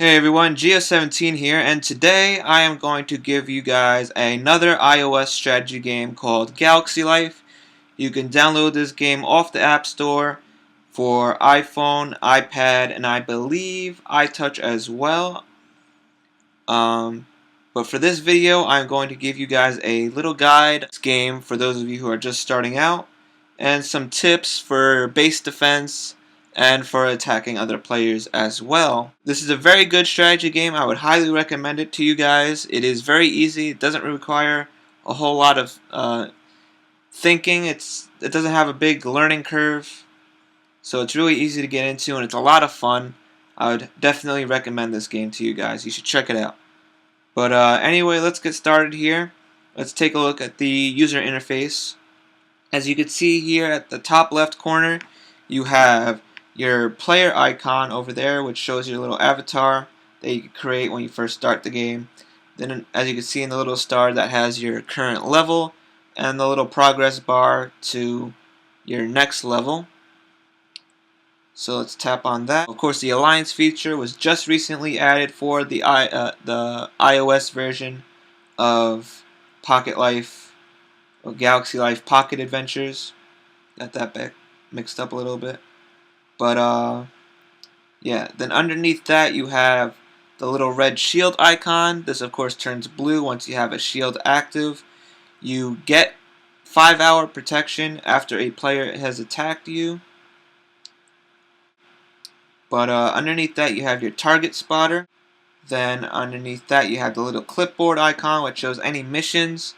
Hey everyone, G17 here, and today I am going to give you guys another iOS strategy game called Galaxy Life. You can download this game off the App Store for iPhone, iPad, and I believe iTouch as well. But for this video, I'm going to give you guys a little guide game for those of you who are just starting out, and some tips for base defense and for attacking other players as well. This is a very good strategy game. I would highly recommend it to you guys. It is very easy. It doesn't require a whole lot of thinking. It doesn't have a big learning curve, so it's really easy to get into, and it's a lot of fun. I would definitely recommend this game to you guys. You should check it out. But anyway, let's get started here. Let's take a look at the user interface. As you can see here at the top left corner, you have your player icon over there, which shows your little avatar that you can create when you first start the game. Then, as you can see in the little star, that has your current level and the little progress bar to your next level. So let's tap on that. Of course, the Alliance feature was just recently added for the iOS version of Pocket Life or Galaxy Life Pocket Adventures. Got that back mixed up a little bit. But yeah, then underneath that you have the little red shield icon. This of course turns blue once you have a shield active. You get 5-hour protection after a player has attacked you. But underneath that you have your target spotter. Then underneath that you have the little clipboard icon, which shows any missions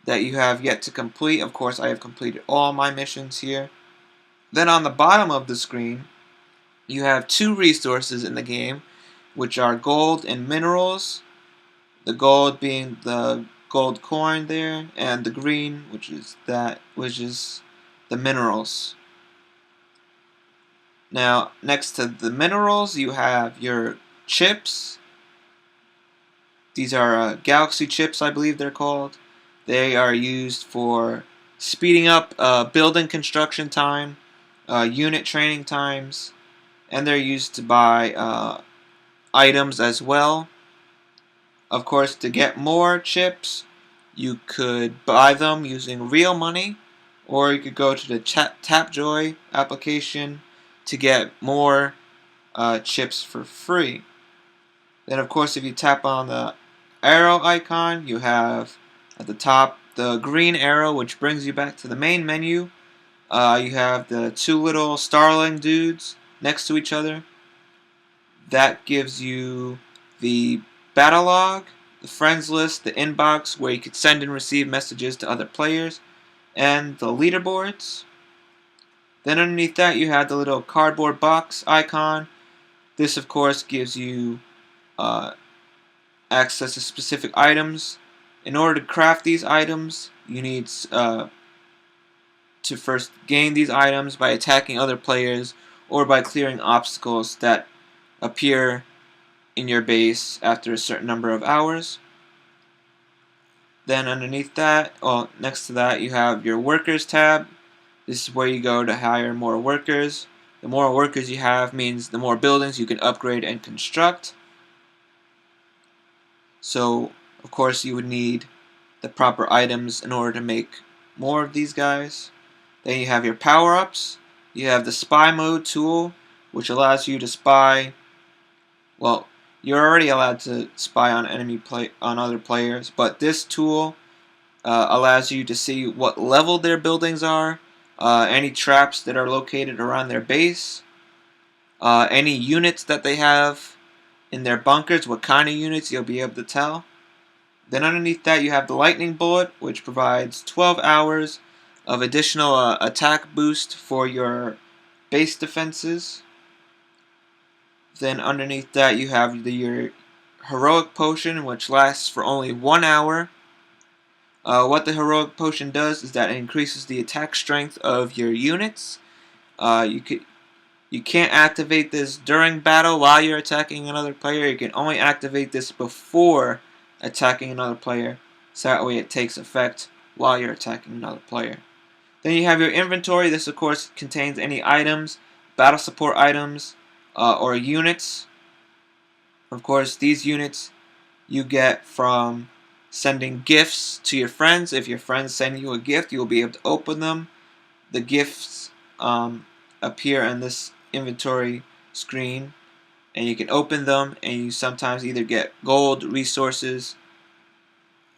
that you have yet to complete. Of course, I have completed all my missions here. Then on the bottom of the screen you have two resources in the game, which are gold and minerals. The gold being the gold coin there, and the green, which is the minerals. Now, next to the minerals, you have your chips. These are Galaxy chips, I believe they're called. They are used for speeding up building construction time, unit training times, and they're used to buy items as well. Of course, to get more chips, you could buy them using real money, or you could go to the Tapjoy application to get more chips for free. Then of course if you tap on the arrow icon, you have at the top the green arrow, which brings you back to the main menu. You have the two little starling dudes next to each other. That gives you the battle log, the friends list, the inbox where you could send and receive messages to other players, and the leaderboards. Then underneath that you have the little cardboard box icon. This of course gives you access to specific items. In order to craft these items, you need to first gain these items by attacking other players or by clearing obstacles that appear in your base after a certain number of hours. Then underneath that, next to that, you have your workers tab. This is where you go to hire more workers. The more workers you have means the more buildings you can upgrade and construct. So, of course, you would need the proper items in order to make more of these guys. Then you have your power-ups. You have the spy mode tool, which allows you to spy. Well, you're already allowed to spy on on other players, but this tool allows you to see what level their buildings are, any traps that are located around their base, any units that they have in their bunkers, what kind of units you'll be able to tell. Then underneath that you have the lightning bullet, which provides 12 hours of additional attack boost for your base defenses. Then underneath that you have your heroic potion, which lasts for only 1 hour. What the heroic potion does is that it increases the attack strength of your units. You can't activate this during battle while you're attacking another player. You can only activate this before attacking another player, so that way it takes effect while you're attacking another player. Then you have your inventory. This of course contains any items, battle support items, or units Of course, these units you get from sending gifts to your friends. If your friends send you a gift, you will be able to open them. The gifts appear on this inventory screen, and you can open them, and you sometimes either get gold resources,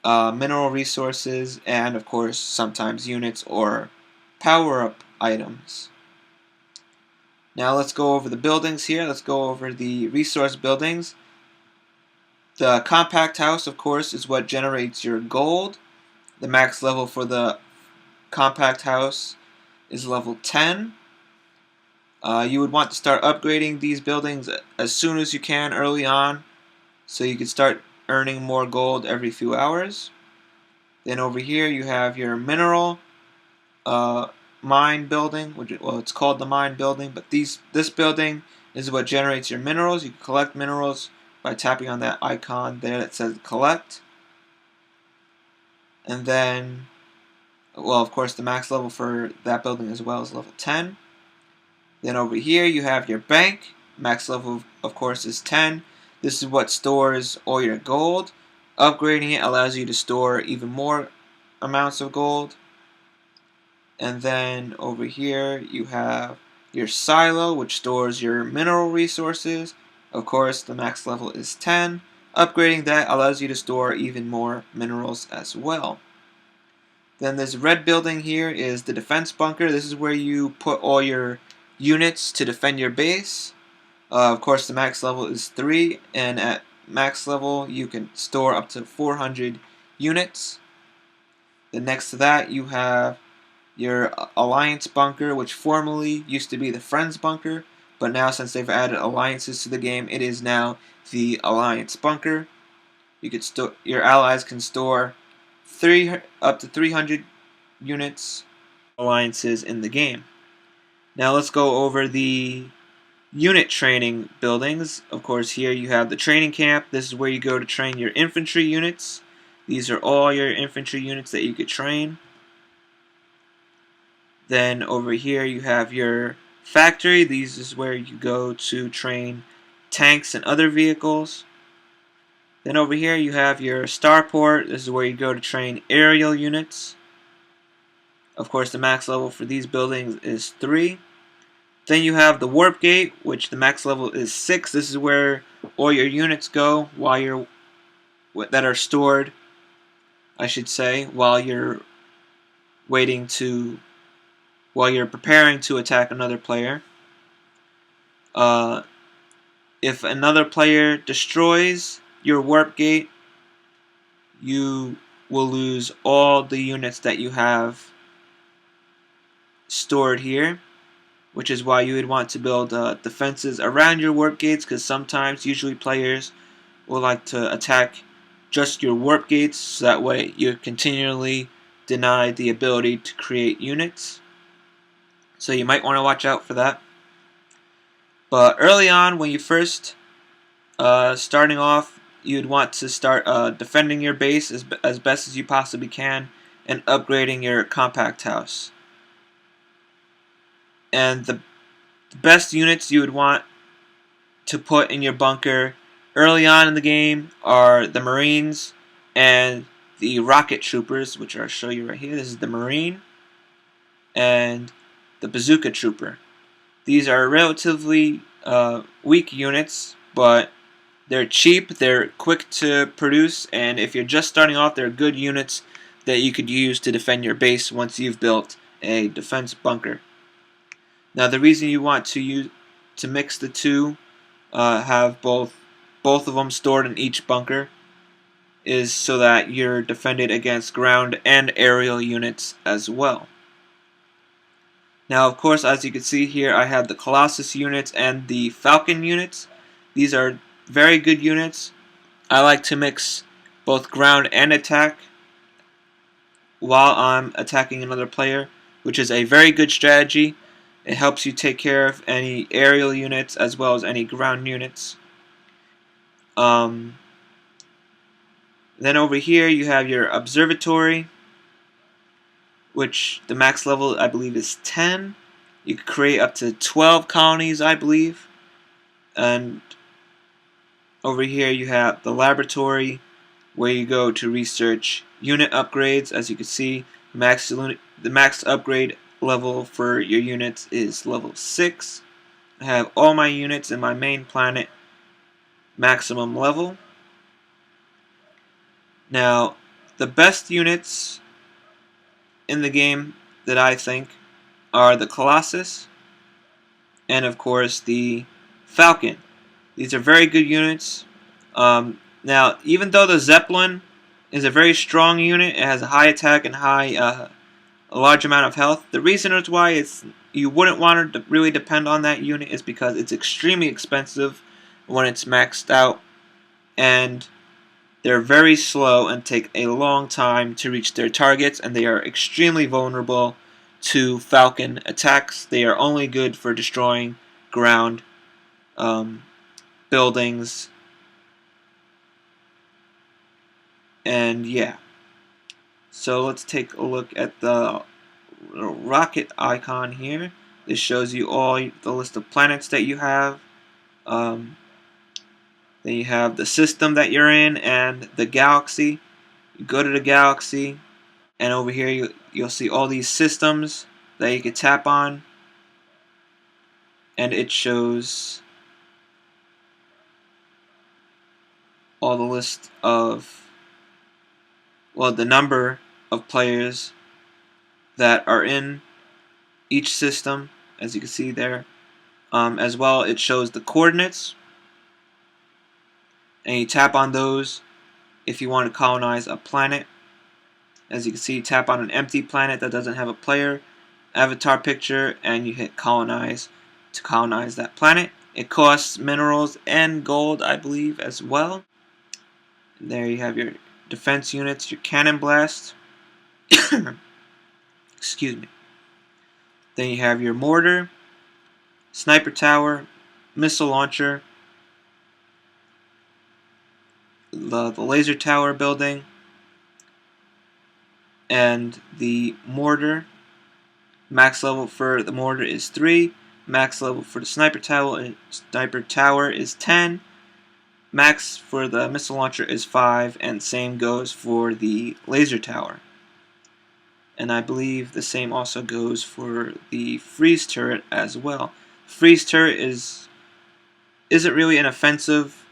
mineral resources, and of course sometimes units or power-up items. Now let's go over the buildings here. Let's go over the resource buildings. The compact house, of course, is what generates your gold. The max level for the compact house is level 10. You would want to start upgrading these buildings as soon as you can early on, so you can start earning more gold every few hours. Then over here you have your mineral mine building, well, it's called the mine building, but this building is what generates your minerals. You can collect minerals by tapping on that icon there that says collect. And then, well, of course, the max level for that building as well is level 10. Then over here you have your bank. Max level, of course, is 10. This is what stores all your gold. Upgrading it allows you to store even more amounts of gold. And then over here you have your silo, which stores your mineral resources. Of course, the max level is 10. Upgrading that allows you to store even more minerals as well. Then this red building here is the defense bunker. This is where you put all your units to defend your base. Of course, the max level is 3, and at max level you can store up to 400 units. Then next to that you have your alliance bunker, which formerly used to be the friends bunker, but now since they've added alliances to the game, it is now the alliance bunker. Your allies can store up to 300 units alliances in the game. Now let's go over the unit training buildings. Of course, here you have the training camp. This is where you go to train your infantry units. These are all your infantry units that you could train. Then over here you have your factory. This is where you go to train tanks and other vehicles. Then over here you have your starport. This is where you go to train aerial units. Of course, the max level for these buildings is 3. Then you have the warp gate, which the max level is 6. This is where all your units go that are stored, I should say, while you're preparing to attack another player. If another player destroys your warp gate, you will lose all the units that you have stored here, which is why you would want to build defenses around your warp gates, because usually players will like to attack just your warp gates, so that way you're continually denied the ability to create units. So you might want to watch out for that. But early on, when you first starting off, you'd want to start defending your base as best as you possibly can and upgrading your compact house. And the best units you would want to put in your bunker early on in the game are the Marines and the rocket troopers, which I'll show you right here. This is the Marine and the bazooka trooper. These are relatively weak units, but they're cheap, they're quick to produce, and if you're just starting off, they're good units that you could use to defend your base once you've built a defense bunker. Now, the reason you want to mix the two, have both of them stored in each bunker, is so that you're defended against ground and aerial units as well. Now, of course, as you can see here, I have the Colossus units and the Falcon units. These are very good units. I like to mix both ground and attack while I'm attacking another player, which is a very good strategy. It helps you take care of any aerial units as well as any ground units. Then over here you have your observatory, which the max level I believe is 10. You can create up to 12 colonies, I believe. And Over here you have the laboratory, where you go to research unit upgrades. As you can see, the max upgrade level for your units is level 6. I have all my units in my main planet maximum level. Now, the best units in the game that I think are the Colossus and of course the Falcon. These are very good units. Now, even though the Zeppelin is a very strong unit, it has a high attack and a large amount of health. The reason is why you wouldn't want to really depend on that unit is because it's extremely expensive when it's maxed out, and they're very slow and take a long time to reach their targets, and they are extremely vulnerable to Falcon attacks. They are only good for destroying ground, buildings, and yeah. So let's take a look at the rocket icon here. This shows you all the list of planets that you have. Then you have the system that you're in and the galaxy. You go to the galaxy, and over here you'll see all these systems that you can tap on, and it shows all the list of, well, the number of players that are in each system, as you can see there. As well, it shows the coordinates, and you tap on those if you want to colonize a planet. As you can see, tap on an empty planet that doesn't have a player avatar picture, and you hit colonize to colonize that planet. It costs minerals and gold, I believe, as well. And there you have your defense units, your cannon blast. Excuse me. Then you have your mortar, sniper tower, missile launcher, the laser tower building, and the mortar. Max level for the mortar is 3. Max level for the sniper tower is 10. Max for the missile launcher is 5, and same goes for the laser tower. And I believe the same also goes for the freeze turret as well. Freeze turret isn't really an offensive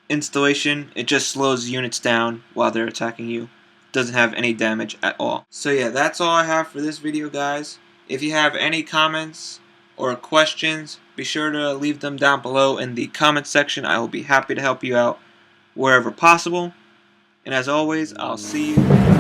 installation. It just slows units down while they're attacking you. Doesn't have any damage at all. So yeah, that's all I have for this video, guys. If you have any comments or questions, be sure to leave them down below in the comment section. I will be happy to help you out wherever possible. And as always, I'll see you